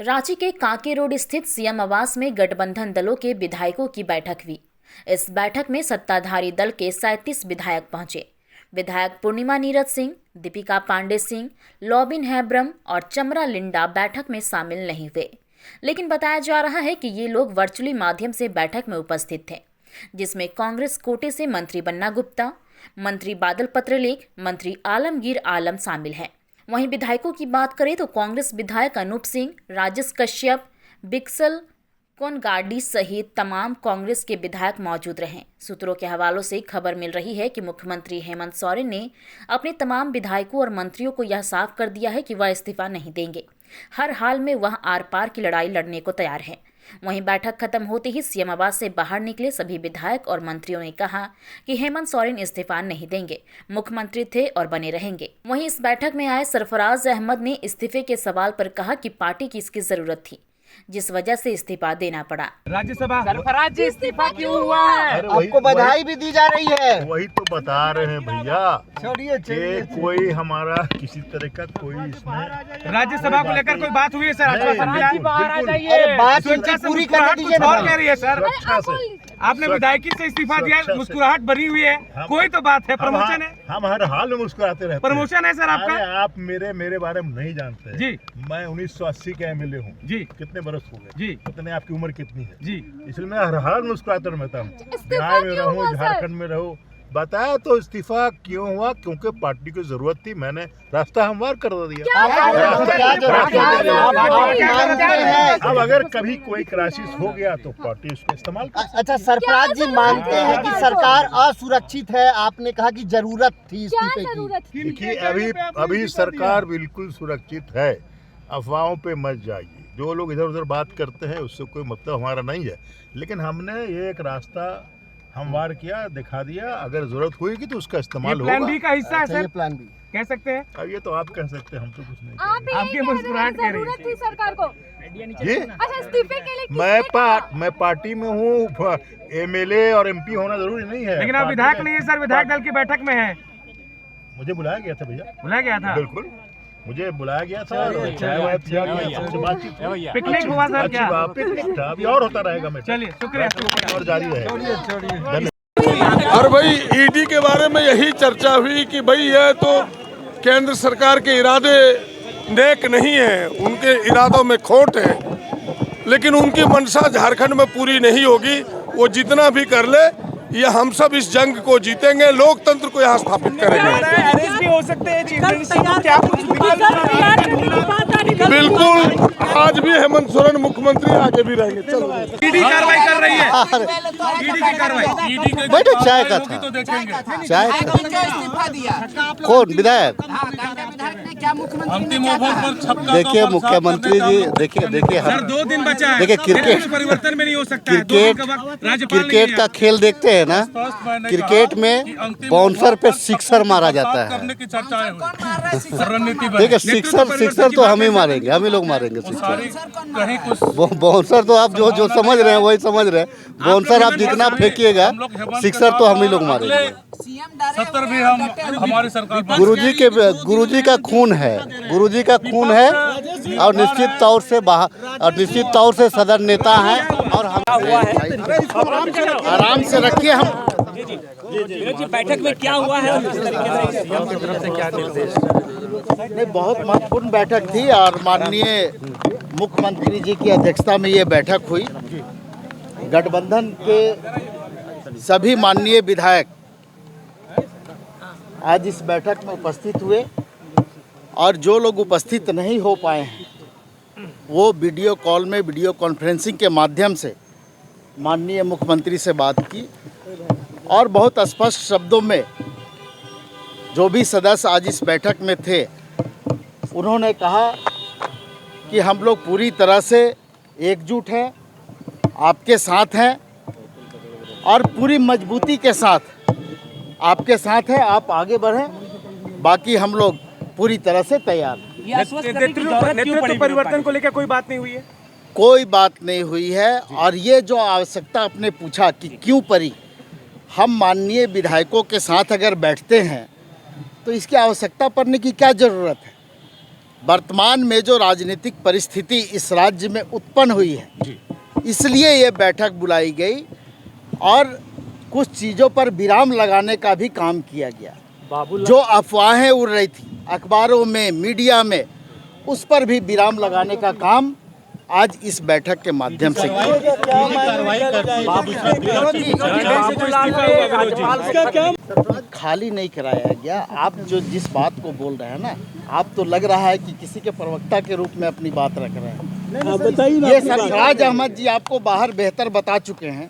रांची के कांके रोड स्थित सीएम आवास में गठबंधन दलों के विधायकों की बैठक हुई। इस बैठक में सत्ताधारी दल के 37 विधायक पहुंचे। विधायक पूर्णिमा नीरज सिंह, दीपिका पांडे सिंह, लॉबिन हैब्रम और चमरा लिंडा बैठक में शामिल नहीं हुए, लेकिन बताया जा रहा है कि ये लोग वर्चुअली माध्यम से बैठक में उपस्थित थे, जिसमें कांग्रेस कोटे से मंत्री बन्ना गुप्ता, मंत्री बादल पत्रलेख, मंत्री आलमगीर आलम शामिल हैं। वहीं विधायकों की बात करें तो कांग्रेस विधायक अनूप सिंह, राजेश कश्यप, बिक्सल कोनगाडी सहित तमाम कांग्रेस के विधायक मौजूद रहे। सूत्रों के हवालों से खबर मिल रही है कि मुख्यमंत्री हेमंत सोरेन ने अपने तमाम विधायकों और मंत्रियों को यह साफ कर दिया है कि वह इस्तीफा नहीं देंगे। हर हाल में वह आर पार की लड़ाई लड़ने को तैयार है। वहीं बैठक खत्म होते ही सीएम आवास से बाहर निकले सभी विधायक और मंत्रियों ने कहा कि हेमंत सोरेन इस्तीफा नहीं देंगे, मुख्यमंत्री थे और बने रहेंगे। वहीं इस बैठक में आए सरफराज अहमद ने इस्तीफे के सवाल पर कहा कि पार्टी की इसकी जरूरत थी, जिस वजह से इस्तीफा देना पड़ा। राज्यसभा सरफराज जी इस्तीफा क्यों हुआ है? आपको बधाई भी दी जा रही है। वही तो बता रहे हैं भैया, छोड़िए कोई हमारा किसी तरह का कोई इसमें राज्यसभा को लेकर कोई बात हुई है सर? बाहर आ जाइए। अरे बात पूरी कर दीजिए ना। कह रही है सर, आपने विधायकी से इस्तीफा दिया, मुस्कुराहट बनी हुई है, कोई तो बात है। प्रमोशन है, हम हर हाल में मुस्कुराते रहते हैं। प्रमोशन है सर आपका? आप मेरे बारे में नहीं जानते जी। मैं 1980 का एमएलए हूँ जी। कितने बरस हो गए जी? कितने, आपकी उम्र कितनी है जी? इसलिए मैं हर हाल में मुस्कुराता रहता हूँ। बिहार में रहूँ, झारखंड में रहूँ। बताया तो इस्तीफा क्यों हुआ? क्योंकि पार्टी की जरूरत थी, मैंने रास्ता हमवार कर दिया। अब अगर कभी कोई क्राइसिस हो गया तो पार्टी उसका इस्तेमाल कर। अच्छा, सरफराज जी मानते हैं कि सरकार असुरक्षित है? आपने कहा कि जरूरत थी इस्तीफे की। देखिए अभी सरकार बिल्कुल सुरक्षित है, अफवाहों पे मत जाइए। जो लोग इधर उधर बात करते हैं उससे कोई मतलब हमारा नहीं है, लेकिन हमने ये एक रास्ता हमवार किया, दिखा दिया। अगर जरूरत होगी तो उसका इस्तेमाल होगा। प्लान बी का हिस्सा है सर, प्लान बी कह सकते हैं। अब ये तो आप कह सकते हैं, हम तो कुछ नहीं। आपकी मुस्कुराहट कह रही है। थी सरकार को जी। अच्छा, इस्तीफे के लिए मैं पार्टी में हूँ, एमएलए और एमपी होना जरूरी नहीं है। लेकिन आप विधायक नहीं है सर, विधायक दल की बैठक में है। मुझे बुलाया गया था भैया, बुलाया गया था? बिल्कुल मुझे बुलाया गया था। बातचीत पिकनिक हुआ सर? क्या पिकनिक था? अभी और होता रहेगा। मैं चलिए, शुक्रिया और जारी रहेगा। और भाई ईडी के बारे में यही चर्चा हुई कि भाई यह तो केंद्र सरकार के इरादे नेक नहीं है, उनके इरादों में खोट है, लेकिन उनकी मंशा झारखंड में पूरी नहीं होगी। वो जितना भी कर ले, ये हम सब इस जंग को जीतेंगे, लोकतंत्र को यहाँ स्थापित करेंगे। अरेस्ट भी हो सकते हैं चीफ मिनिस्टर को, क्या कुछ बिल्कुल, आज भी हेमंत सोरेन मुख्यमंत्री, आगे भी रहेंगे। चलो, ईडी कार्रवाई कर रही है। ईडी की कार्रवाई, बेटा चाय का था, तो देखेंगे। चाय का कौन विधायक? देखिए मुख्यमंत्री जी, देखिए सर 2 दिन बचा है। देखिए क्रिकेट परिवर्तन में नहीं हो सकता है। क्रिकेट का खेल देखते हैं ना, क्रिकेट में बाउंसर पे सिक्सर मारा जाता है। देखिए सिक्सर तो हम ही मारेंगे, हम ही लोग मारेंगे सिक्सर। बाउंसर तो आप जो समझ रहे हैं वही समझ रहे हैं। बाउंसर आप जितना फेंकिएगा, सिक्सर तो हम ही लोग मारेंगे। 70 भी हम हमारी सरकार। गुरुजी का खून है, गुरुजी का खून है, और निश्चित तौर से सदन नेता हैं। और हम आराम से रखिए। हम बैठक में क्या हुआ है, नहीं, बहुत महत्वपूर्ण बैठक थी और माननीय मुख्यमंत्री जी की अध्यक्षता में ये बैठक हुई। गठबंधन के सभी माननीय विधायक आज इस बैठक में उपस्थित हुए, और जो लोग उपस्थित नहीं हो पाए हैं वो वीडियो कॉल में, वीडियो कॉन्फ्रेंसिंग के माध्यम से माननीय मुख्यमंत्री से बात की, और बहुत स्पष्ट शब्दों में जो भी सदस्य आज इस बैठक में थे उन्होंने कहा कि हम लोग पूरी तरह से एकजुट हैं, आपके साथ हैं, और पूरी मजबूती के साथ आपके साथ हैं। आप आगे बढ़ें, बाकी हम लोग पूरी तरह से तैयार हैं। नेतृत्व परिवर्तन को लेकर कोई बात नहीं हुई है? कोई बात नहीं हुई है। और ये जो आवश्यकता आपने पूछा कि क्यों पड़ी, हम माननीय विधायकों के साथ अगर बैठते हैं तो इसकी आवश्यकता पड़ने की क्या ज़रूरत है? वर्तमान में जो राजनीतिक परिस्थिति इस राज्य में उत्पन्न हुई है, इसलिए ये बैठक बुलाई गई और कुछ चीज़ों पर विराम लगाने का भी काम किया गया। जो अफवाहें उड़ रही थी अखबारों में, मीडिया में, उस पर भी विराम लगाने का काम आज इस बैठक के माध्यम से किया। खाली नहीं कराया गया। आप जो जिस बात को बोल रहे हैं ना, आप तो लग रहा है कि किसी के प्रवक्ता के रूप में अपनी बात रख रहे हैं। ये सरफराज अहमद जी आपको बाहर बेहतर बता चुके हैं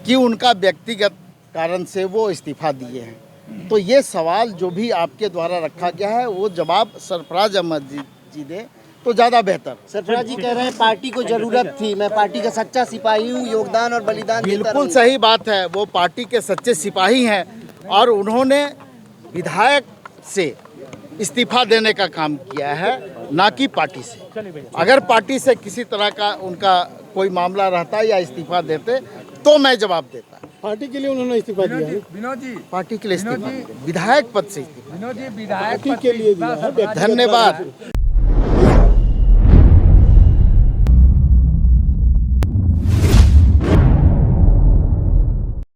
कि उनका व्यक्तिगत कारण से वो इस्तीफा दिए हैं। तो ये सवाल जो भी आपके द्वारा रखा गया है वो जवाब सरफराज अहमद जी दे तो ज़्यादा बेहतर। सरफराज जी कह रहे हैं पार्टी को जरूरत थी, मैं पार्टी का सच्चा सिपाही हूँ, योगदान और बलिदान देता बिल्कुल रहूंगा। सही बात है। वो पार्टी के सच्चे सिपाही हैं और उन्होंने विधायक से इस्तीफा देने का काम किया है, ना कि पार्टी से। अगर पार्टी से किसी तरह का उनका कोई मामला रहता या इस्तीफा देते तो मैं जवाब देता। पार्टी के लिए उन्होंने इस्तीफा दिया है। विनोद जी, पार्टी के लिए इस्तीफा, विधायक पद से इस्तीफा। विनोद जी, विधायक पार्टी के लिए दिया है। धन्यवाद।